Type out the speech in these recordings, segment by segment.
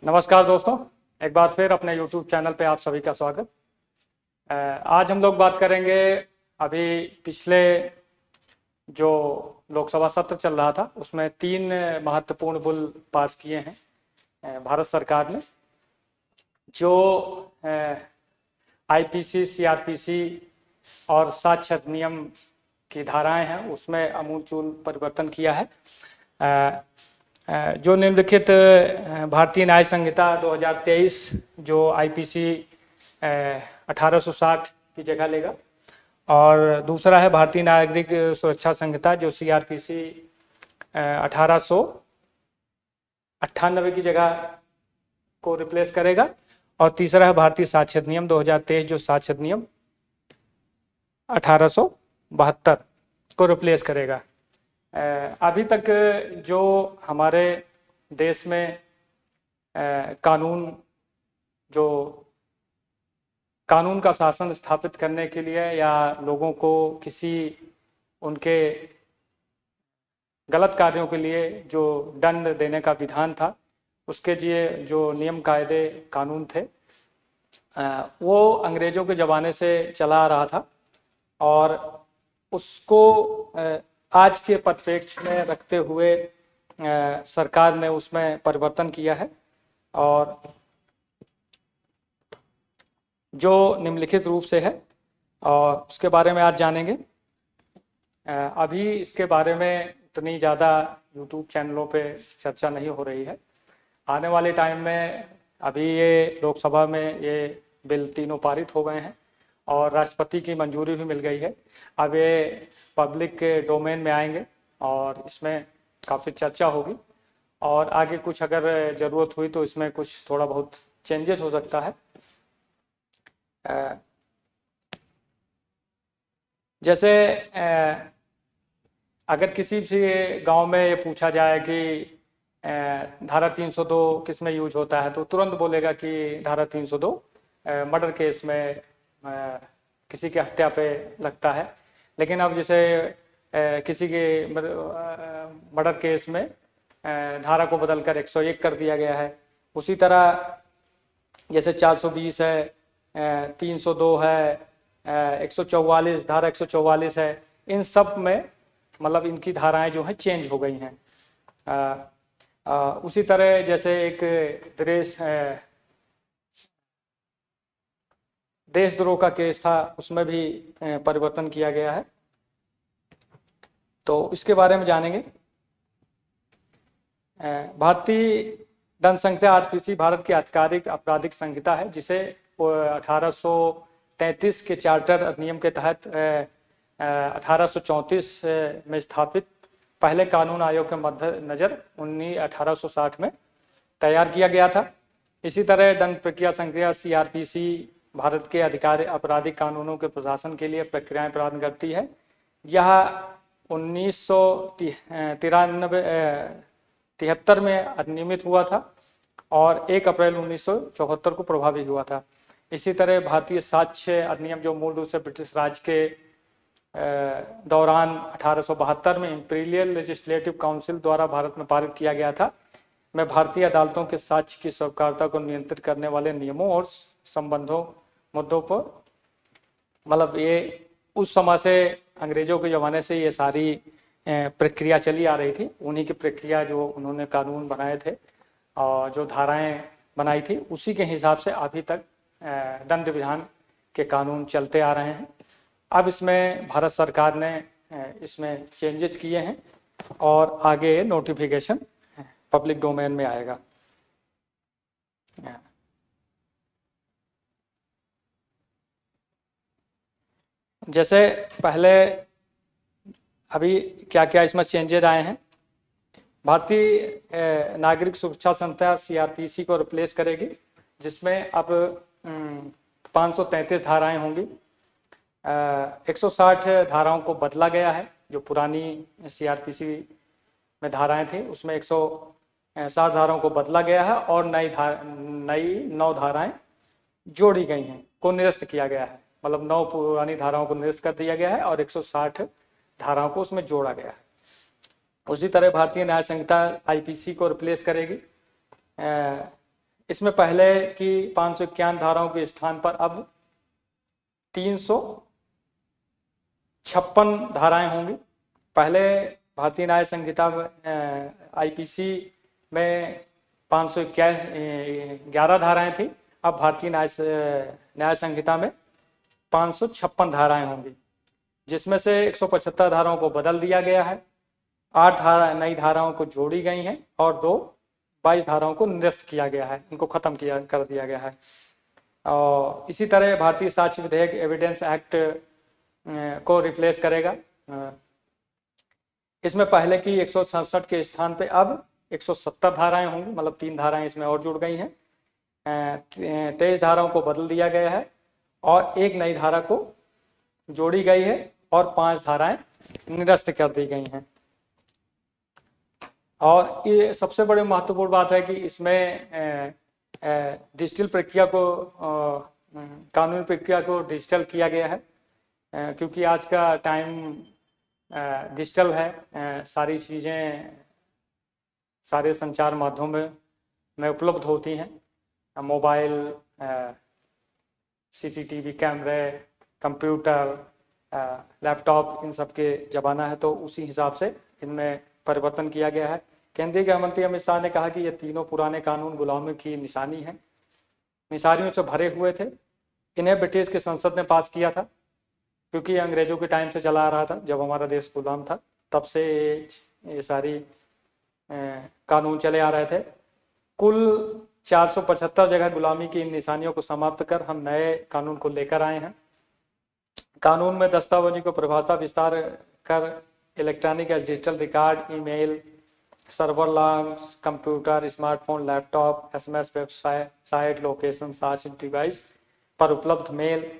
नमस्कार दोस्तों, एक बार फिर अपने YouTube चैनल पे आप सभी का स्वागत। आज हम लोग बात करेंगे अभी पिछले जो लोकसभा सत्र चल रहा था उसमें 3 महत्वपूर्ण बिल पास किए हैं भारत सरकार ने। जो आईपीसी, सीआरपीसी और साक्ष्य अधिनियम की धाराएं हैं उसमें आमूलचूल परिवर्तन किया है। जो निम्नलिखित भारतीय न्याय संहिता 2023 जो आईपीसी 1860 की जगह लेगा, और दूसरा है भारतीय नागरिक सुरक्षा संहिता जो सीआरपीसी 1898 की जगह को रिप्लेस करेगा, और तीसरा है भारतीय साक्ष्य अधिनियम 2023 जो साक्ष्य अधिनियम 1872 को रिप्लेस करेगा। अभी तक जो हमारे देश में कानून का शासन स्थापित करने के लिए या लोगों को किसी उनके गलत कार्यों के लिए जो दंड देने का विधान था, उसके लिए जो नियम कायदे कानून थे वो अंग्रेजों के ज़माने से चला आ रहा था, और उसको आज के परिप्रेक्ष्य में रखते हुए सरकार ने उसमें परिवर्तन किया है, और जो निम्नलिखित रूप से है और उसके बारे में आज जानेंगे। अभी इसके बारे में इतनी ज़्यादा YouTube चैनलों पे चर्चा नहीं हो रही है। आने वाले टाइम में अभी ये लोकसभा में ये बिल तीनों पारित हो गए हैं और राष्ट्रपति की मंजूरी भी मिल गई है। अब ये पब्लिक के डोमेन में आएंगे और इसमें काफ़ी चर्चा होगी, और आगे कुछ अगर ज़रूरत हुई तो इसमें कुछ थोड़ा बहुत चेंजेस हो सकता है। जैसे अगर किसी भी गांव में ये पूछा जाए कि धारा 302 किस में यूज होता है, तो तुरंत बोलेगा कि धारा 302 मर्डर केस में किसी की हत्या पे लगता है। लेकिन अब जैसे किसी के मर्डर केस में धारा को बदलकर 101 कर दिया गया है। उसी तरह जैसे 420 है, 302 है, 144 धारा 144 है, इन सब में मतलब इनकी धाराएं जो हैं चेंज हो गई हैं। उसी तरह जैसे एक देशद्रोह का केस था, उसमें भी परिवर्तन किया गया है, तो इसके बारे में जानेंगे। भारतीय दंड संहिता आईपीसी भारत की आधिकारिक आपराधिक संहिता है, जिसे 1833 के चार्टर अधिनियम के तहत 1834 में स्थापित पहले कानून आयोग के मद्देनजर 1860 में तैयार किया गया था। इसी तरह दंड प्रक्रिया संहिता सीआरपीसी भारत के अधिकारिक आपराधिक कानूनों के प्रशासन के लिए प्रक्रियाएं प्रदान करती है। यह 1973 में अधिनियमित हुआ था और 1 अप्रैल 1974 को प्रभावी हुआ था। इसी तरह भारतीय साक्ष्य अधिनियम जो मूल रूप से ब्रिटिश राज के दौरान 1872 में इंपीरियल लेजिस्लेटिव काउंसिल द्वारा भारत में पारित किया गया था, में भारतीय अदालतों के साक्ष्य की स्वीकार्यता को नियंत्रित करने वाले नियमों और संबंधों मुद्दों पर, मतलब ये उस समय से अंग्रेजों के ज़माने से ये सारी प्रक्रिया चली आ रही थी। उन्हीं की प्रक्रिया जो उन्होंने कानून बनाए थे और जो धाराएं बनाई थी, उसी के हिसाब से अभी तक दंड विधान के कानून चलते आ रहे हैं। अब इसमें भारत सरकार ने इसमें चेंजेस किए हैं और आगे नोटिफिकेशन पब्लिक डोमेन में आएगा। जैसे पहले अभी क्या क्या इसमें चेंजेस आए हैं। भारतीय नागरिक सुरक्षा संहिता सीआरपीसी को रिप्लेस करेगी, जिसमें अब 533 धाराएं होंगी। 160 धाराओं को बदला गया है। जो पुरानी सीआरपीसी में धाराएं थी उसमें 160 धाराओं को बदला गया है और नई 9 धाराएं जोड़ी गई हैं, को निरस्त किया गया है। मतलब 9 पुरानी धाराओं को निरस्त कर दिया गया है और 160 धाराओं को उसमें जोड़ा गया है। उसी तरह भारतीय न्याय संहिता आईपीसी को रिप्लेस करेगी। इसमें पहले की 551 धाराओं के स्थान पर अब 356 धाराएं होंगी। पहले भारतीय न्याय संहिता में आईपीसी में 511 धाराएं थी, अब भारतीय न्याय संहिता में 556 धाराएं होंगी, जिसमें से 175 धाराओं को बदल दिया गया है, 8 नई धाराओं को जोड़ी गई हैं और 22 धाराओं को निरस्त किया गया है, इनको खत्म कर दिया गया है। और इसी तरह भारतीय साक्ष्य विधेयक एविडेंस एक्ट को रिप्लेस करेगा। इसमें पहले की 167 के स्थान पे अब 170 धाराएं होंगी, मतलब 3 धाराएं इसमें और जुड़ गई हैं। 23 धाराओं को बदल दिया गया है और 1 नई धारा को जोड़ी गई है और 5 धाराएं निरस्त कर दी गई हैं। और ये सबसे बड़ी महत्वपूर्ण बात है कि इसमें डिजिटल प्रक्रिया को कानूनी प्रक्रिया को डिजिटल किया गया है, क्योंकि आज का टाइम डिजिटल है। सारी चीज़ें सारे संचार माध्यमों में उपलब्ध होती हैं, मोबाइल, सीसीटीवी कैमरे, कंप्यूटर, लैपटॉप, इन सब के ज़माना है, तो उसी हिसाब से इनमें परिवर्तन किया गया है। केंद्रीय गृह मंत्री अमित शाह ने कहा कि ये तीनों पुराने कानून गुलामी की निशानी है, निशानियों से भरे हुए थे। इन्हें ब्रिटिश की संसद ने पास किया था, क्योंकि अंग्रेजों के टाइम से चला आ रहा था, जब हमारा देश गुलाम था तब से ये सारी कानून चले आ रहे थे। कुल 475 जगह गुलामी की इन निशानियों को समाप्त कर हम नए कानून को लेकर आए हैं। कानून में दस्तावेजी को परिभाषा विस्तार कर इलेक्ट्रॉनिक या digital record, email, server logs, computer, smartphone, laptop, SMS, website, location, साक्ष्य डिवाइस पर उपलब्ध मेल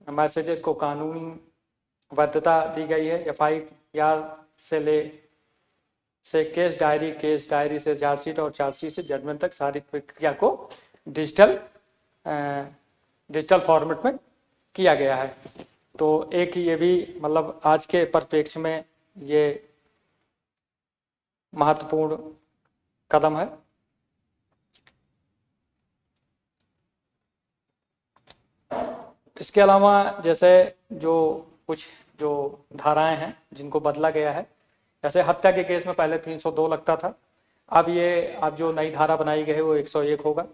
मैसेजेस को कानूनी वैधता दी गई है। एफआईआर से केस डायरी से चार्जशीट और चार्जशीट से जजमेंट तक सारी प्रक्रिया को डिजिटल फॉर्मेट में किया गया है। तो एक ये भी मतलब आज के परिप्रेक्ष्य में ये महत्वपूर्ण कदम है। इसके अलावा जैसे कुछ धाराएं हैं जिनको बदला गया है, जैसे हत्या के केस में पहले 302 लगता था, अब जो नई धारा बनाई गई है वो 101 होगा।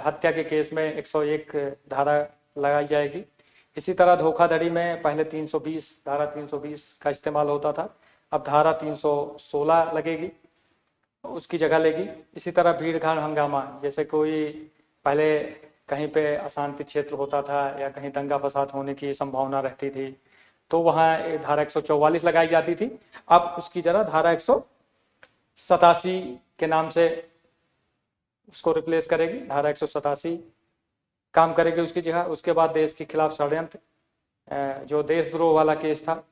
हत्या के केस में 101 धारा लगाई जाएगी। इसी तरह धोखाधड़ी में पहले 320 धारा 320 का इस्तेमाल होता था, अब धारा 316 लगेगी, उसकी जगह लेगी। इसी तरह भीड़ भाड़ हंगामा, जैसे कोई पहले कहीं पे अशांति क्षेत्र होता था या कहीं दंगा फसाद होने की संभावना रहती थी, तो वहाँ धारा 144 लगाई जाती थी, अब उसकी जगह धारा 187 के नाम से उसको रिप्लेस करेगी। धारा 187 काम करेगी उसकी जगह। उसके बाद देश के खिलाफ षड्यंत्र, जो देशद्रोह वाला केस था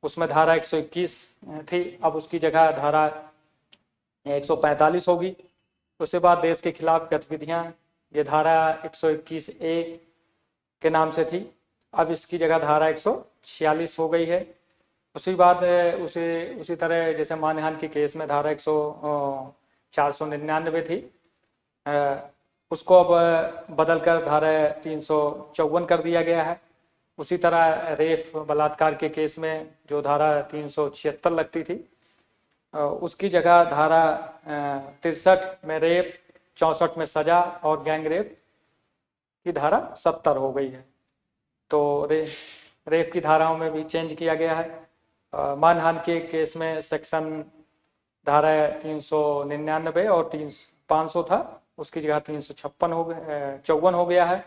उसमें धारा 121 थी, अब उसकी जगह धारा 145 होगी। उसके बाद देश के खिलाफ गतिविधियां, ये धारा 121A के नाम से थी, अब इसकी जगह धारा 146 हो गई है। उसी तरह जैसे मानहानि के केस में धारा 499 थी, उसको अब बदलकर धारा 354 कर दिया गया है। उसी तरह रेप बलात्कार के केस में जो धारा 376 लगती थी, उसकी जगह धारा 63 में रेप, 64 में सजा और गैंग रेप की धारा 70 हो गई है। तो रेप की धाराओं में भी चेंज किया गया है। मानहानि के केस में सेक्शन धारा 399 और 500 था, उसकी जगह 354 हो गया है।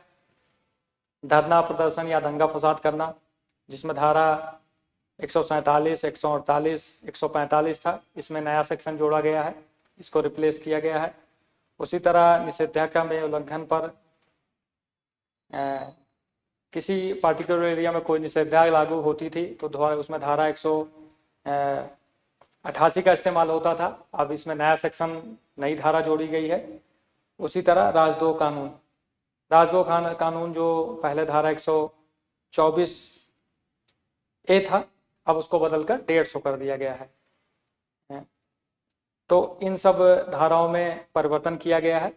धरना प्रदर्शन या दंगा फसाद करना, जिसमें धारा 147, 148, 145 था, इसमें नया सेक्शन जोड़ा गया है, इसको रिप्लेस किया गया है। उसी तरह निषेधाज्ञा में उल्लंघन पर किसी पार्टिकुलर एरिया में कोई निषेधाज्ञा लागू होती थी तो उसमें धारा 188 का इस्तेमाल होता था, अब इसमें नया सेक्शन, नई धारा जोड़ी गई है। उसी तरह राजद्रोह कानून जो पहले धारा 124A था, अब उसको बदलकर 150 कर दिया गया है। तो इन सब धाराओं में परिवर्तन किया गया है।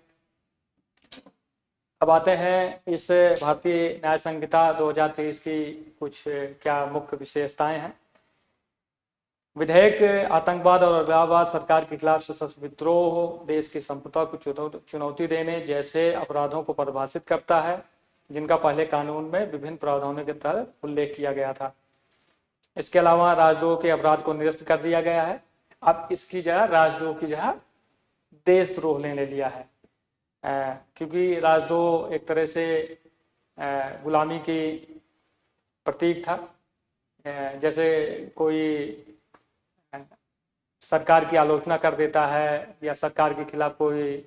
अब आते हैं इस भारतीय न्याय संहिता 2023 की कुछ क्या मुख्य विशेषताएं हैं। विधेयक आतंकवाद और अलगाववाद, सरकार के खिलाफ सशस्त्र विद्रोह, देश की संप्रभुता को चुनौती देने जैसे अपराधों को परिभाषित करता है, जिनका पहले कानून में विभिन्न प्रावधानों के तहत उल्लेख किया गया था। इसके अलावा राजद्रोह के अपराध को निरस्त कर दिया गया है। अब इसकी जगह राजद्रोह की जगह देशद्रोह लेने लिया है, क्योंकि राजद्रोह एक तरह से गुलामी की प्रतीक था। जैसे कोई सरकार की आलोचना कर देता है या सरकार के खिलाफ कोई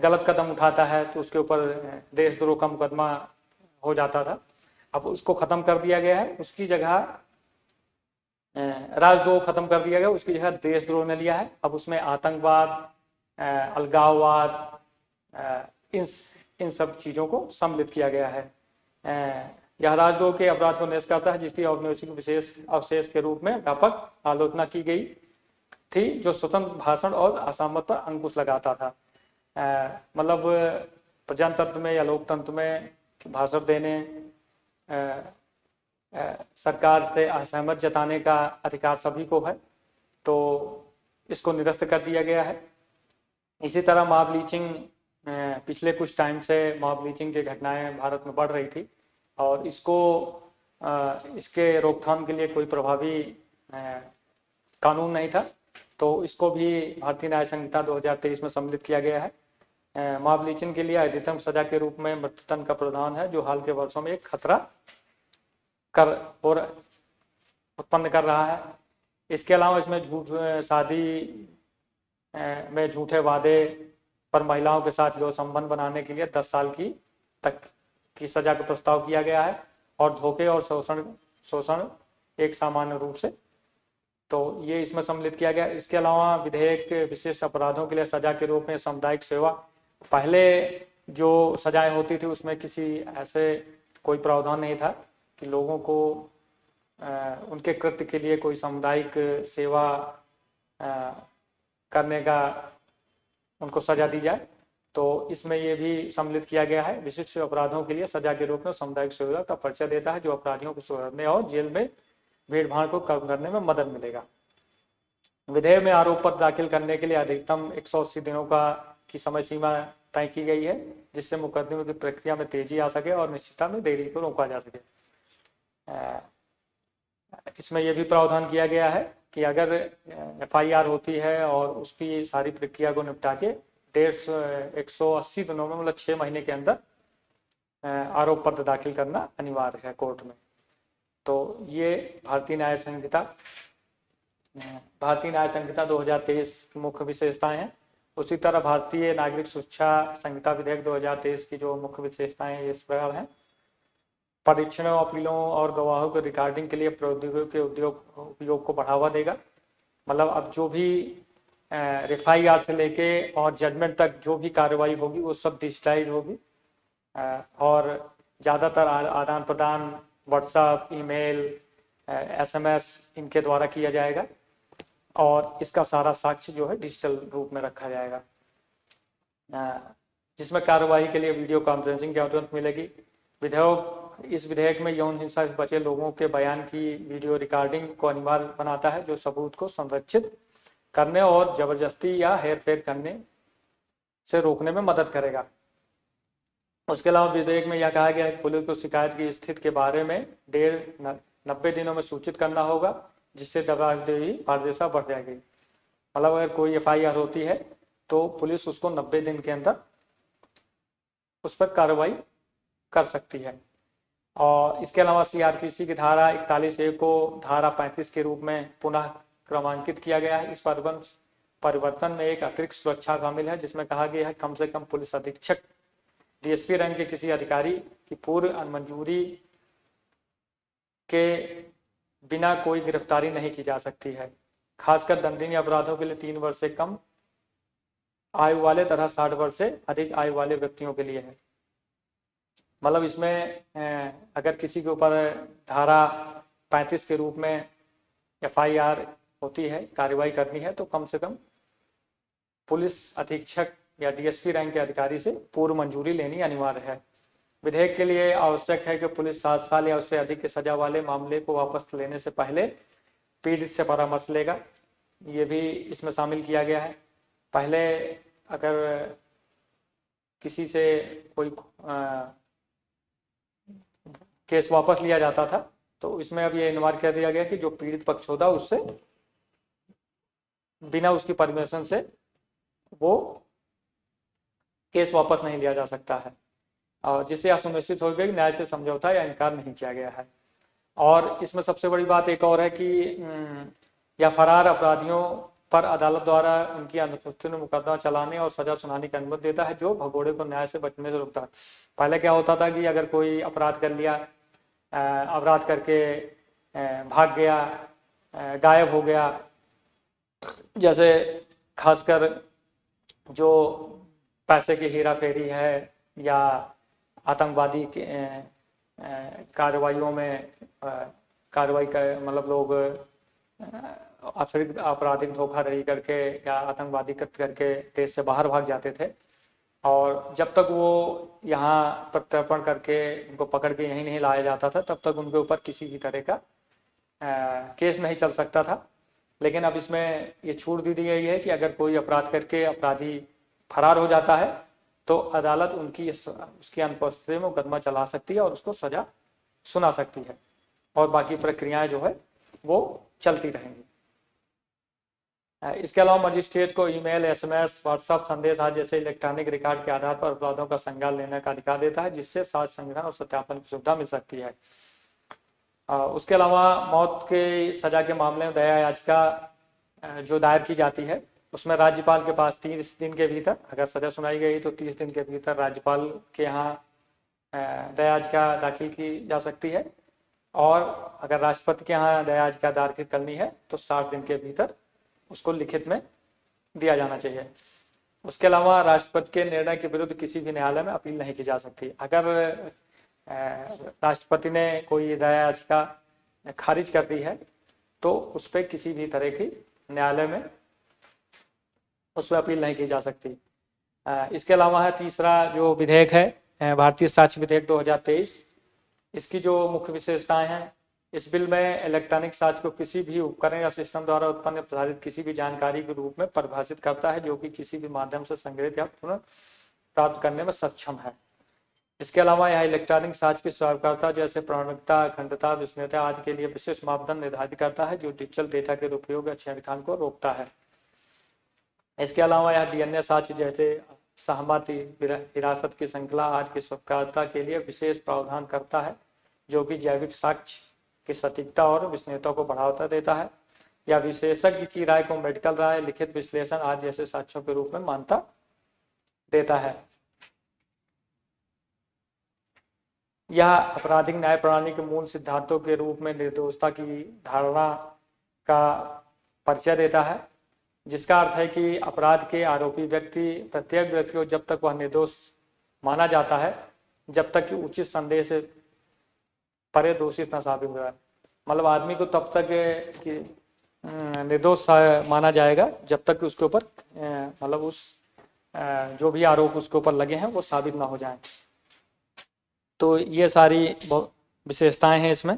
गलत कदम उठाता है तो उसके ऊपर देशद्रोह का मुकदमा हो जाता था। अब उसको खत्म कर दिया गया है, उसकी जगह राजद्रोह खत्म कर दिया गया, उसकी जगह देशद्रोह ने लिया है। अब उसमें आतंकवाद, अलगाववाद, इन सब चीज़ों को सम्मिलित किया गया है। यह राजद्रोह के अपराध को निरस्त करता है, जिसकी औपनिवेशिक विशेष अवशेष के रूप में व्यापक आलोचना की गई थी, जो स्वतंत्र भाषण और असामत पर अंकुश लगाता था। मतलब प्रजातंत्र में या लोकतंत्र में भाषण देने, सरकार से असहमत जताने का अधिकार सभी को है, तो इसको निरस्त कर दिया गया है। इसी तरह मॉब लीचिंग, पिछले कुछ टाइम से मॉब लीचिंग की घटनाएं भारत में बढ़ रही थी और इसके रोकथाम के लिए कोई प्रभावी कानून नहीं था, तो इसको भी भारतीय न्याय संहिता 2023 में सम्मिलित किया गया है। मॉब लीचिंग के लिए अधिकतम सजा के रूप में मृत्युदंड का प्रावधान है, जो हाल के वर्षों में एक खतरा उत्पन्न कर रहा है। इसके अलावा इसमें शादी में झूठे वादे पर महिलाओं के साथ यौन संबंध बनाने के लिए 10 साल तक की सजा का प्रस्ताव किया गया है और धोखे और शोषण एक सामान्य रूप से, तो ये इसमें सम्मिलित किया गया। इसके अलावा विधेयक विशिष्ट अपराधों के लिए सजा के रूप में सामुदायिक सेवा, पहले जो सजाएं होती थी उसमें किसी ऐसे कोई प्रावधान नहीं था कि लोगों को उनके कृत्य के लिए कोई सामुदायिक सेवा करने का उनको सजा दी जाए, तो इसमें ये भी सम्मिलित किया गया है। विशिष्ट अपराधों के लिए सजा के रूप में सामुदायिक सेवा का परिचय देता है, जो अपराधियों को सुधारने और जेल में भीड़-भाड़ को कम करने में मदद मिलेगा। विधेयक में आरोप पत्र दाखिल करने के लिए अधिकतम 180 दिनों की समय सीमा तय की गई है, जिससे मुकदमे की प्रक्रिया में तेजी आ सके और निश्चितता में देरी को रोका जा सके। इसमें यह भी प्रावधान किया गया है कि अगर FIR होती है और उसकी सारी प्रक्रिया को निपटा के 180 दिनों में, मतलब 6 महीने के अंदर आरोप पत्र दाखिल करना अनिवार्य है कोर्ट में। तो ये भारतीय न्याय संहिता 2023 की मुख्य विशेषताएं हैं। उसी तरह भारतीय नागरिक सुरक्षा संहिता विधेयक 2023 की जो मुख्य विशेषताएं ये इस प्रकार हैं। परीक्षणों, अपीलों और गवाहों के रिकॉर्डिंग के लिए प्रौद्योगिकी के उपयोग को बढ़ावा देगा। मतलब अब जो भी FIR से लेके और जजमेंट तक जो भी कार्रवाई होगी वो सब डिजिटाइज होगी और ज़्यादातर आदान प्रदान व्हाट्सएप, ईमेल, SMS इनके द्वारा किया जाएगा और इसका सारा साक्ष्य जो है डिजिटल रूप में रखा जाएगा, जिसमें कार्रवाई के लिए वीडियो कॉन्फ्रेंसिंग की अनुमति मिलेगी। इस विधेयक में यौन हिंसा से बचे लोगों के बयान की वीडियो रिकॉर्डिंग को अनिवार्य बनाता है, जो सबूत को संरक्षित करने और जबरदस्ती या हेरफेर करने से रोकने में मदद करेगा। उसके अलावा विधेयक में यह कहा गया है कि पुलिस को शिकायत की स्थिति के बारे में 90 दिनों में सूचित करना होगा, जिससे जवाबदेही पारदर्शिता बढ़ जाएगी। मतलब अगर कोई FIR होती है तो पुलिस उसको 90 दिन के अंदर उस पर कार्रवाई कर सकती है। और इसके अलावा CRPC की धारा 41A को धारा 35 के रूप में पुनः क्रमांकित किया गया है। इस परिवर्तन में एक अतिरिक्त सुरक्षा शामिल है, जिसमें कहा गया है कम से कम पुलिस अधीक्षक DSP रैंक के किसी अधिकारी की पूर्व मंजूरी के बिना कोई गिरफ्तारी नहीं की जा सकती है। खासकर दंडनीय अपराधों के लिए 3 वर्ष से कम आयु वाले तथा 60 वर्ष से अधिक आयु वाले व्यक्तियों के लिए है। मतलब इसमें अगर किसी के ऊपर धारा 35 के रूप में FIR होती है, कार्रवाई करनी है, तो कम से कम पुलिस अधीक्षक या डीएसपी रैंक के अधिकारी से पूर्व मंजूरी लेनी अनिवार्य है। विधेयक के लिए आवश्यक है कि पुलिस 7 साल या उससे अधिक की सजा वाले मामले को वापस लेने से पहले पीड़ित से परामर्श लेगा। ये भी इसमें शामिल किया गया है। पहले अगर किसी से कोई केस वापस लिया जाता था तो इसमें अब ये अनिवार्य कर दिया गया कि जो पीड़ित पक्ष होता उससे बिना उसकी परमिशन से वो केस वापस नहीं लिया जा सकता है, और जिससे यह सुनिश्चित हो गया कि न्याय से समझौता या इनकार नहीं किया गया है। और इसमें सबसे बड़ी बात एक और है कि या फरार अपराधियों पर अदालत द्वारा उनकी अनुपस्थिति में मुकदमा चलाने और सजा सुनाने की अनुमति देता है, जो भगोड़े को न्याय से बचने से रोकता है। पहले क्या होता था कि अगर कोई अपराध कर लिया, अपराध करके भाग गया, गायब हो गया, जैसे खासकर जो पैसे की हेरा फेरी है या आतंकवादी कार्रवाइयों में कार्रवाई कर, मतलब लोग आपराधिक धोखाधड़ी करके या आतंकवादी कृत्य करके देश से बाहर भाग जाते थे, और जब तक वो यहाँ प्रत्यर्पण करके उनको पकड़ के यहीं नहीं लाया जाता था तब तक उनके ऊपर किसी भी तरह का केस नहीं चल सकता था। लेकिन अब इसमें ये छूट दी गई है कि अगर कोई अपराध करके अपराधी फरार हो जाता है तो अदालत उसकी अनुपस्थिति में मुकदमा चला सकती है और उसको सजा सुना सकती है, और बाकी प्रक्रियाएं जो है वो चलती रहेंगी। इसके अलावा मजिस्ट्रेट को ईमेल, एसएमएस, व्हाट्सएप संदेश आदि जैसे इलेक्ट्रॉनिक रिकॉर्ड के आधार पर अपराधों का संज्ञान लेने का अधिकार देता है, जिससे साक्ष्य संग्रहण और सत्यापन की सुविधा मिल सकती है। उसके अलावा मौत के सजा के मामले में दया याचिका जो दायर की जाती है उसमें राज्यपाल के पास 30 दिन के भीतर, अगर सजा सुनाई गई तो 30 दिन के भीतर राज्यपाल के यहाँ दया याचिका दाखिल की जा सकती है, और अगर राष्ट्रपति के यहाँ दया याचिका दाखिल करनी है तो 60 दिन के भीतर उसको लिखित में दिया जाना चाहिए। उसके अलावा राष्ट्रपति के निर्णय के विरुद्ध किसी भी न्यायालय में अपील नहीं की जा सकती। अगर राष्ट्रपति ने कोई दया याचिका खारिज कर दी है तो उस पर किसी भी तरह की न्यायालय में उस पर अपील नहीं की जा सकती। इसके अलावा है तीसरा जो विधेयक है भारतीय साक्ष्य विधेयक 2023। इसकी जो मुख्य विशेषताएं हैं, इस बिल में इलेक्ट्रॉनिक साक्ष्य को किसी भी उपकरण या सिस्टम द्वारा उत्पन्न प्रसारित किसी भी जानकारी के रूप में परिभाषित करता है जो कि किसी भी माध्यम से संग्रहित या पुनः प्राप्त करने में सक्षम है। इसके अलावा यह इलेक्ट्रॉनिक साक्ष्य की स्वीकार्यता जैसे प्रामाणिकता, अखंडता, विश्वसनीयता आदि के लिए विशेष मापदंड निर्धारित करता है जो डिजिटल डेटा के उपयोग या छेड़खानी को रोकता है। इसके अलावा यह डीएनए साक्ष्य जैसे सहमति, विरासत की श्रृंखला आदि की स्वीकार्यता के लिए विशेष प्रावधान करता है जो कि जैविक साक्ष्य की सटीकता और विश्वसनीयता को बढ़ावा देता है, या विशेषज्ञ की राय को मेडिकल राय, लिखित विश्लेषण आदि जैसे साक्ष्यों के रूप में मान्यता देता है। यह आपराधिक न्याय प्रणाली के मूल सिद्धांतों के रूप में निर्दोषता की धारणा का परिचय देता है, जिसका अर्थ है कि अपराध के आरोपी प्रत्येक व्यक्ति को जब तक वह निर्दोष माना जाता है जब तक कि उचित संदेह से परे दोषित न साबित हो जाए। मतलब आदमी को तब तक कि निर्दोष माना जाएगा जब तक कि उसके ऊपर मतलब उस जो भी आरोप उसके ऊपर लगे हैं वो साबित ना हो जाए। तो ये सारी विशेषताएं हैं इसमें।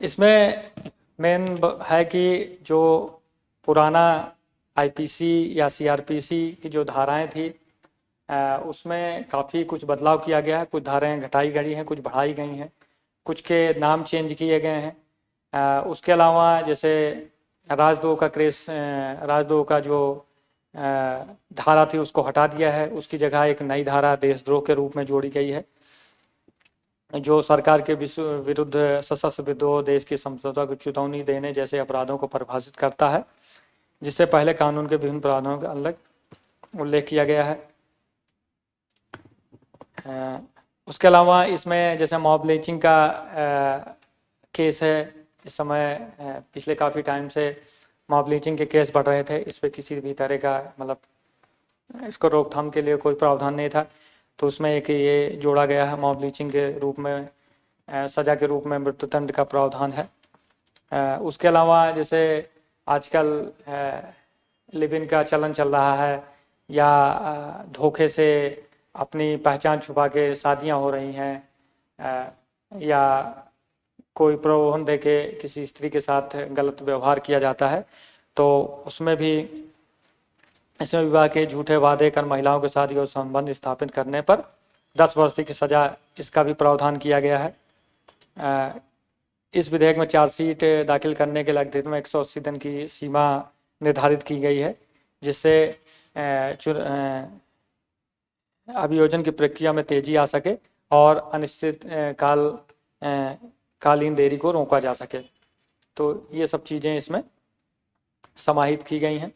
इसमें मेन है कि जो पुराना आईपीसी या सीआरपीसी की जो धाराएं थी उसमें काफ़ी कुछ बदलाव किया गया है। कुछ धाराएं घटाई गई हैं, कुछ बढ़ाई गई हैं, कुछ के नाम चेंज किए गए हैं। उसके अलावा जैसे राजद्रोह का जो धारा थी उसको हटा दिया है, उसकी जगह एक नई धारा देशद्रोह के रूप में जोड़ी गई है जो सरकार के विरुद्ध सशस्त्र विद्रोह, देश की समझौता को चेतावनी देने जैसे अपराधों को परिभाषित करता है, जिससे पहले कानून के विभिन्न प्रावधानों का अलग उल्लेख किया गया है। उसके अलावा इसमें जैसे मॉब लिंचिंग का केस है, इस समय पिछले काफ़ी टाइम से मॉब लिंचिंग के केस बढ़ रहे थे। इस पर किसी भी तरह का मतलब इसको रोकथाम के लिए कोई प्रावधान नहीं था, तो उसमें एक ये जोड़ा गया है मॉब लिंचिंग के रूप में सजा के रूप में मृत्युदंड का प्रावधान है। उसके अलावा जैसे आजकल लिव इन का चलन चल रहा है, या धोखे से अपनी पहचान छुपा के शादियां हो रही हैं, या कोई प्रलोभन देके किसी स्त्री के साथ गलत व्यवहार किया जाता है, तो उसमें भी इसमें विवाह के झूठे वादे कर महिलाओं के साथ यौन संबंध स्थापित करने पर 10 वर्ष की सजा, इसका भी प्रावधान किया गया है। इस विधेयक में चार्जशीट दाखिल करने के लिए अध्ययन में 180 दिन की सीमा निर्धारित की गई है, जिससे अभियोजन की प्रक्रिया में तेजी आ सके और अनिश्चित कालीन देरी को रोका जा सके। तो ये सब चीज़ें इसमें समाहित की गई हैं।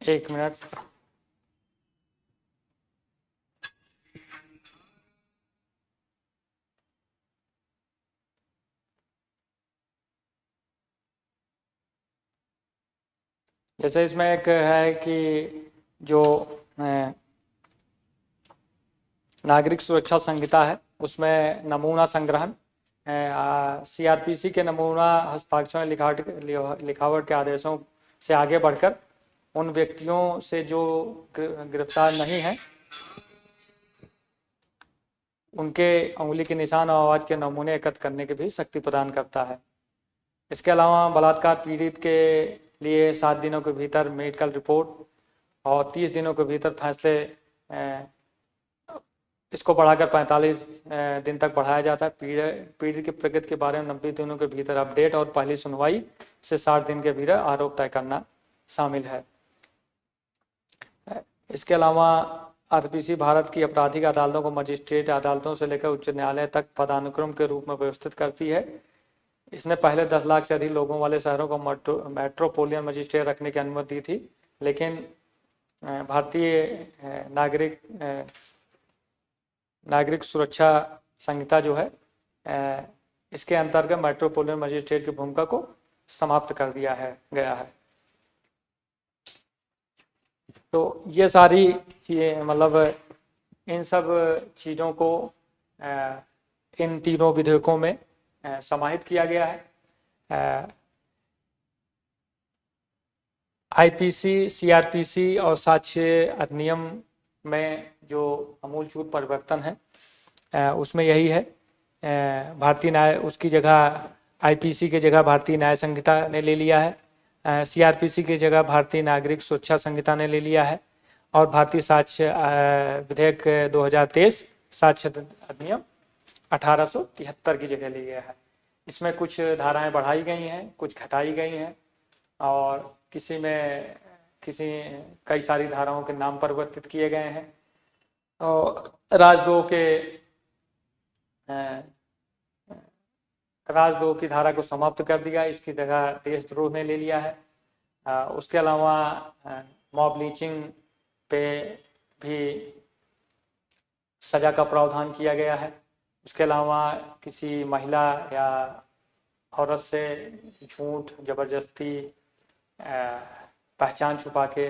एक मिनट। जैसे इसमें एक है कि जो नागरिक सुरक्षा संहिता है, उसमें नमूना संग्रहण, सीआरपीसी के नमूना हस्ताक्षर लिखावट के आदेशों से आगे बढ़कर उन व्यक्तियों से जो गिरफ्तार नहीं हैं, उनके उंगली के निशान और आवाज़ के नमूने एकत्र करने की भी शक्ति प्रदान करता है। इसके अलावा बलात्कार पीड़ित के लिए 7 दिनों के भीतर मेडिकल रिपोर्ट और 30 दिनों के भीतर फैसले, इसको बढ़ाकर 45 दिन तक बढ़ाया जाता है। पीड़ित की प्रगति के बारे में 90 दिनों के भीतर अपडेट और पहली सुनवाई से 60 दिन के भीतर आरोप तय करना शामिल है। इसके अलावा आरपीसी भारत की आपराधिक अदालतों को मजिस्ट्रेट अदालतों से लेकर उच्च न्यायालय तक पदानुक्रम के रूप में व्यवस्थित करती है। इसने पहले 10 लाख से अधिक लोगों वाले शहरों को मेट्रोपोलियन मजिस्ट्रेट रखने की अनुमति दी थी, लेकिन भारतीय नागरिक सुरक्षा संहिता जो है, इसके अंतर्गत मेट्रोपोलियन मजिस्ट्रेट की भूमिका को समाप्त कर दिया गया है। तो ये सारी चीज़ें, मतलब इन सब चीज़ों को इन तीनों विधेयकों में समाहित किया गया है। आईपीसी, सीआरपीसी और साक्ष्य अधिनियम में जो आमूलचूल परिवर्तन है, उसमें यही है। भारतीय न्याय, उसकी जगह आईपीसी की जगह भारतीय न्याय संहिता ने ले लिया है, सीआरपीसी की जगह भारतीय नागरिक सुरक्षा संहिता ने ले लिया है, और भारतीय साक्ष्य विधेयक 2023 साक्ष्य अधिनियम 1873 की जगह ले गया है। इसमें कुछ धाराएं बढ़ाई गई हैं, कुछ घटाई गई हैं, और कई सारी धाराओं के नाम परिवर्तित किए गए हैं। और राजद्रोह की धारा को समाप्त कर दिया, इसकी जगह देशद्रोह ने ले लिया है। उसके अलावा मॉब लीचिंग पे भी सजा का प्रावधान किया गया है। उसके अलावा किसी महिला या औरत से झूठ, जबरदस्ती, पहचान छुपा के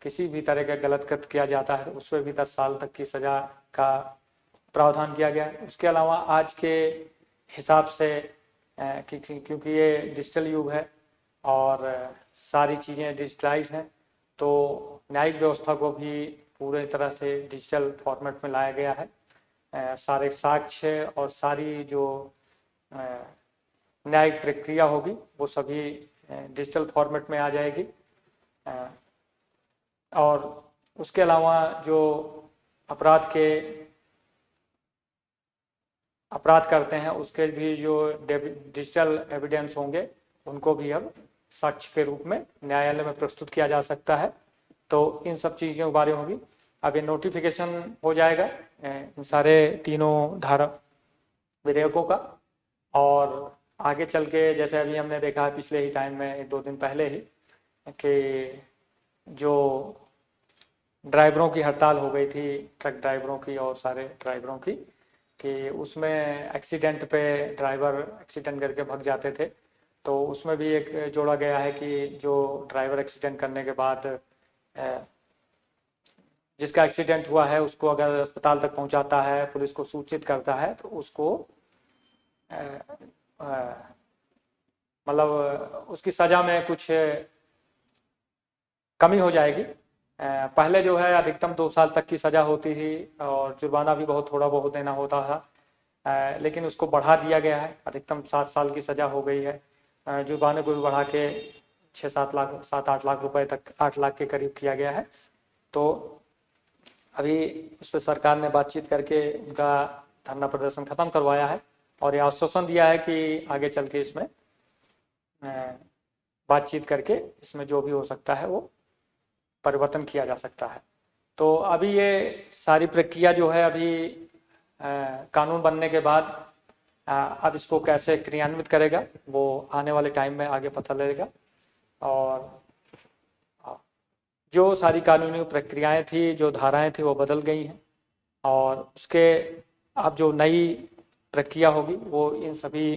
किसी भी तरह का गलत कृत्य किया जाता है, उसमें भी 10 साल तक की सजा का प्रावधान किया गया है। उसके अलावा आज के हिसाब से, क्योंकि ये डिजिटल युग है और सारी चीज़ें डिजिटलाइज हैं, तो न्यायिक व्यवस्था को भी पूरे तरह से डिजिटल फॉर्मेट में लाया गया है। सारे साक्ष्य और सारी जो न्यायिक प्रक्रिया होगी वो सभी डिजिटल फॉर्मेट में आ जाएगी। और उसके अलावा जो अपराध करते हैं, उसके भी जो डिजिटल एविडेंस होंगे, उनको भी अब साक्ष्य के रूप में न्यायालय में प्रस्तुत किया जा सकता है। तो इन सब चीज़ों के बारे में होगी। अब ये नोटिफिकेशन हो जाएगा इन सारे तीनों धारा विधेयकों का, और आगे चल के जैसे अभी हमने देखा है पिछले ही टाइम में 2 दिन पहले ही कि जो ड्राइवरों की हड़ताल हो गई थी, ट्रक ड्राइवरों की और सारे ड्राइवरों की, कि उसमें एक्सीडेंट पे ड्राइवर एक्सीडेंट करके भाग जाते थे, तो उसमें भी एक जोड़ा गया है कि जो ड्राइवर एक्सीडेंट करने के बाद जिसका एक्सीडेंट हुआ है उसको अगर अस्पताल तक पहुंचाता है, पुलिस को सूचित करता है, तो उसको मतलब उसकी सज़ा में कुछ कमी हो जाएगी। पहले जो है अधिकतम 2 साल तक की सज़ा होती थी और जुर्माना भी बहुत थोड़ा बहुत देना होता था, लेकिन उसको बढ़ा दिया गया है, अधिकतम 7 साल की सज़ा हो गई है। जुर्माने को भी बढ़ा के 6-7 लाख 7-8 लाख रुपए तक 8 लाख के करीब किया गया है। तो अभी उस पर सरकार ने बातचीत करके उनका धरना प्रदर्शन खत्म करवाया है और ये आश्वासन दिया है कि आगे चल के इसमें बातचीत करके इसमें जो भी हो सकता है वो परिवर्तन किया जा सकता है। तो अभी ये सारी प्रक्रिया जो है अभी कानून बनने के बाद अब इसको कैसे क्रियान्वित करेगा वो आने वाले टाइम में आगे पता लगेगा। और जो सारी कानूनी प्रक्रियाएं थी, जो धाराएं थी वो बदल गई हैं और उसके अब जो नई प्रक्रिया होगी वो इन सभी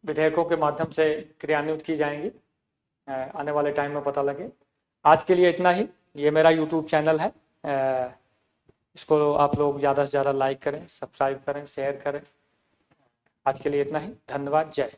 विधेयकों के माध्यम से क्रियान्वित की जाएंगी, आने वाले टाइम में पता लगे। आज के लिए इतना ही। ये मेरा YouTube चैनल है, इसको आप लोग ज़्यादा से ज़्यादा लाइक करें, सब्सक्राइब करें, शेयर करें। आज के लिए इतना ही। धन्यवाद। जय।